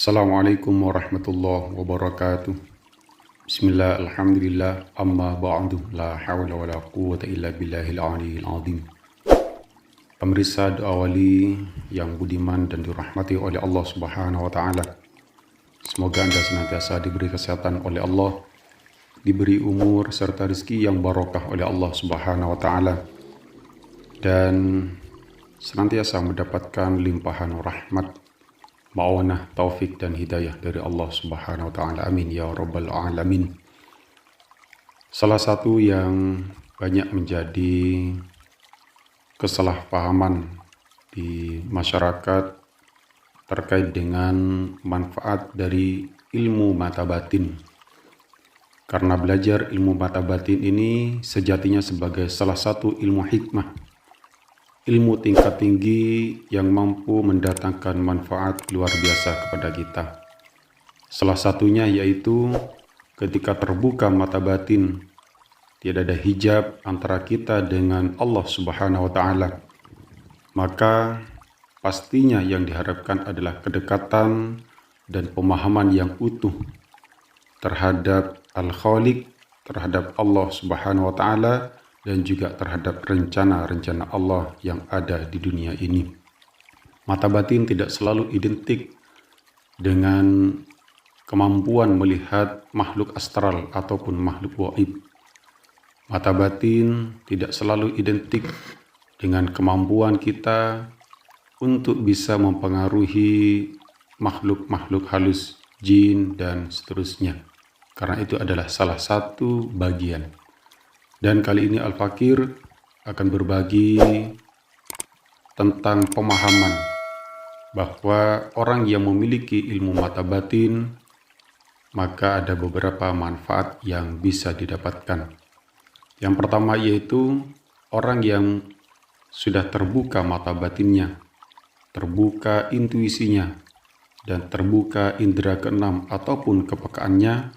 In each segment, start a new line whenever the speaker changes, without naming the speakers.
Assalamualaikum warahmatullahi wabarakatuh. Bismillah, alhamdulillah, amma ba'du, la hawla wa la quwwata illa billahil aliyil azim. Pemirsa doa wali yang budiman dan dirahmati oleh Allah Subhanahu wa taala. Semoga Anda senantiasa diberi kesehatan oleh Allah, diberi umur serta rezeki yang barokah oleh Allah Subhanahu wa taala, dan senantiasa mendapatkan limpahan rahmat, ma'unah, taufik dan hidayah dari Allah Subhanahu wa taala. Amin ya rabbal alamin. Salah satu yang banyak menjadi kesalahpahaman di masyarakat terkait dengan manfaat dari ilmu mata batin. Karena belajar ilmu mata batin ini sejatinya sebagai salah satu ilmu hikmah, ilmu tingkat tinggi yang mampu mendatangkan manfaat luar biasa kepada kita. Salah satunya yaitu ketika terbuka mata batin, tidak ada hijab antara kita dengan Allah Subhanahu wa taala, maka pastinya yang diharapkan adalah kedekatan dan pemahaman yang utuh terhadap Al-Khaliq, terhadap Allah Subhanahu wa taala, dan juga terhadap rencana-rencana Allah yang ada di dunia ini. Mata batin tidak selalu identik dengan kemampuan melihat makhluk astral ataupun makhluk gaib. Mata batin tidak selalu identik dengan kemampuan kita untuk bisa mempengaruhi makhluk-makhluk halus, jin, dan seterusnya. Karena itu adalah salah satu bagian. Dan kali ini Al-Fakir akan berbagi tentang pemahaman bahwa orang yang memiliki ilmu mata batin, maka ada beberapa manfaat yang bisa didapatkan. Yang pertama yaitu orang yang sudah terbuka mata batinnya, terbuka intuisinya, dan terbuka indera keenam ataupun kepekaannya,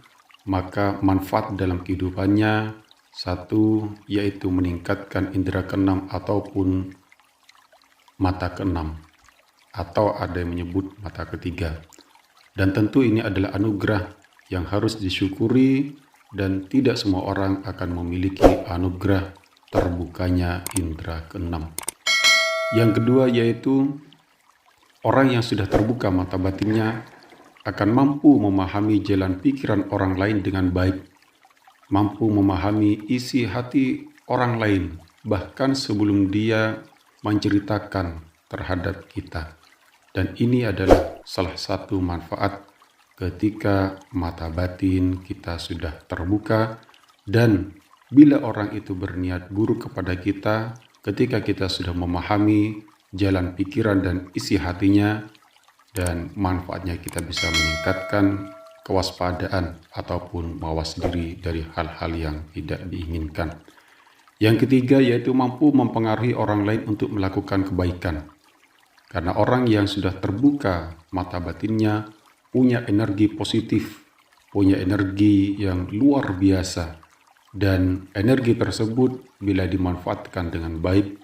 maka manfaat dalam kehidupannya satu yaitu meningkatkan indera keenam ataupun mata keenam, atau ada yang menyebut mata ketiga. Dan tentu ini adalah anugerah yang harus disyukuri, dan tidak semua orang akan memiliki anugerah terbukanya indera keenam. Yang kedua yaitu orang yang sudah terbuka mata batinnya akan mampu memahami jalan pikiran orang lain dengan baik, mampu memahami isi hati orang lain, bahkan sebelum dia menceritakan terhadap kita. Dan ini adalah salah satu manfaat ketika mata batin kita sudah terbuka. Dan bila orang itu berniat buruk kepada kita, ketika kita sudah memahami jalan pikiran dan isi hatinya, dan manfaatnya kita bisa meningkatkan kewaspadaan ataupun mawas diri dari hal-hal yang tidak diinginkan. Yang ketiga yaitu mampu mempengaruhi orang lain untuk melakukan kebaikan. Karena orang yang sudah terbuka mata batinnya punya energi positif, punya energi yang luar biasa, dan energi tersebut bila dimanfaatkan dengan baik,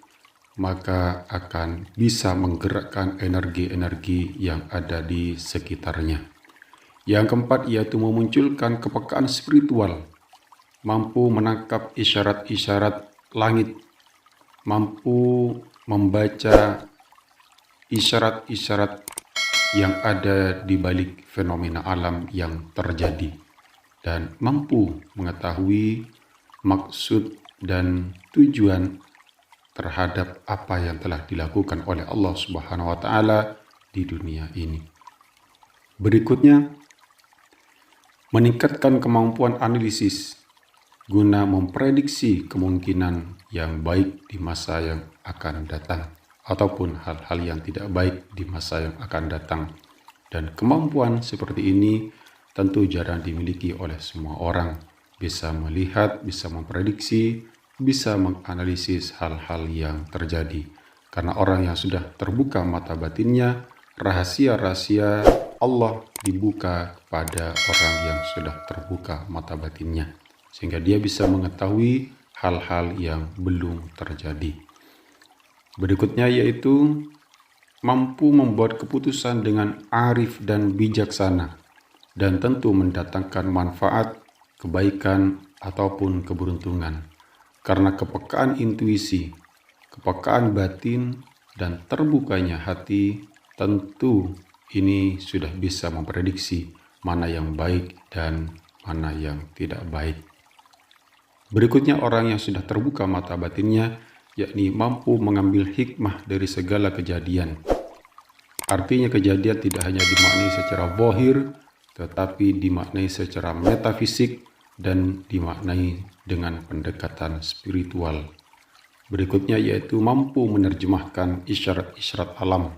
maka akan bisa menggerakkan energi-energi yang ada di sekitarnya. Yang keempat yaitu memunculkan kepekaan spiritual, mampu menangkap isyarat-isyarat langit, mampu membaca isyarat-isyarat yang ada di balik fenomena alam yang terjadi, dan mampu mengetahui maksud dan tujuan terhadap apa yang telah dilakukan oleh Allah Subhanahu wa taala di dunia ini. Berikutnya, meningkatkan kemampuan analisis guna memprediksi kemungkinan yang baik di masa yang akan datang ataupun hal-hal yang tidak baik di masa yang akan datang. Dan kemampuan seperti ini tentu jarang dimiliki oleh semua orang. Bisa melihat, bisa memprediksi, bisa menganalisis hal-hal yang terjadi. Karena orang yang sudah terbuka mata batinnya, rahasia-rahasia Allah dibuka kepada orang yang sudah terbuka mata batinnya, sehingga dia bisa mengetahui hal-hal yang belum terjadi. Berikutnya yaitu mampu membuat keputusan dengan arif dan bijaksana, dan tentu mendatangkan manfaat, kebaikan, ataupun keberuntungan. Karena kepekaan intuisi, kepekaan batin, dan terbukanya hati, tentu ini sudah bisa memprediksi mana yang baik dan mana yang tidak baik. Berikutnya orang yang sudah terbuka mata batinnya, yakni mampu mengambil hikmah dari segala kejadian. Artinya kejadian tidak hanya dimaknai secara zahir, tetapi dimaknai secara metafisik dan dimaknai dengan pendekatan spiritual. Berikutnya yaitu mampu menerjemahkan isyarat-isyarat alam,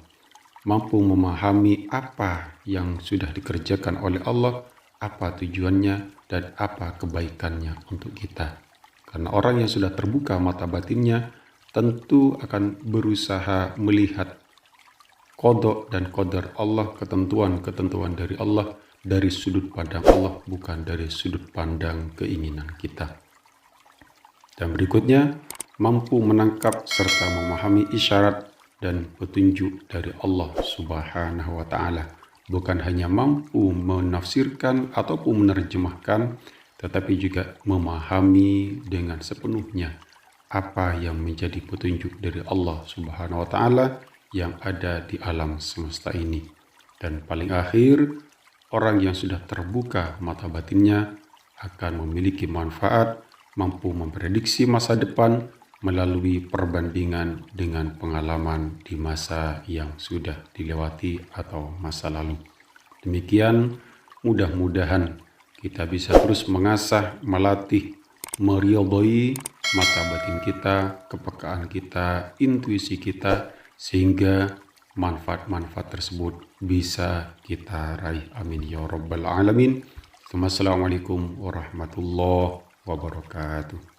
mampu memahami apa yang sudah dikerjakan oleh Allah, apa tujuannya, dan apa kebaikannya untuk kita. Karena orang yang sudah terbuka mata batinnya tentu akan berusaha melihat qada dan qadar Allah, ketentuan-ketentuan dari Allah, dari sudut pandang Allah, bukan dari sudut pandang keinginan kita. Dan berikutnya, mampu menangkap serta memahami isyarat dan petunjuk dari Allah Subhanahu wa Ta'ala. Bukan hanya mampu menafsirkan ataupun menerjemahkan, tetapi juga memahami dengan sepenuhnya apa yang menjadi petunjuk dari Allah Subhanahu wa Ta'ala yang ada di alam semesta ini. Dan paling akhir, orang yang sudah terbuka mata batinnya akan memiliki manfaat, mampu memprediksi masa depan melalui perbandingan dengan pengalaman di masa yang sudah dilewati atau masa lalu. Demikian, mudah-mudahan kita bisa terus mengasah, melatih, meridhoi mata batin kita, kepekaan kita, intuisi kita, sehingga manfaat-manfaat tersebut bisa kita raih. Amin ya rabbal alamin. Assalamualaikum warahmatullahi wabarakatuh.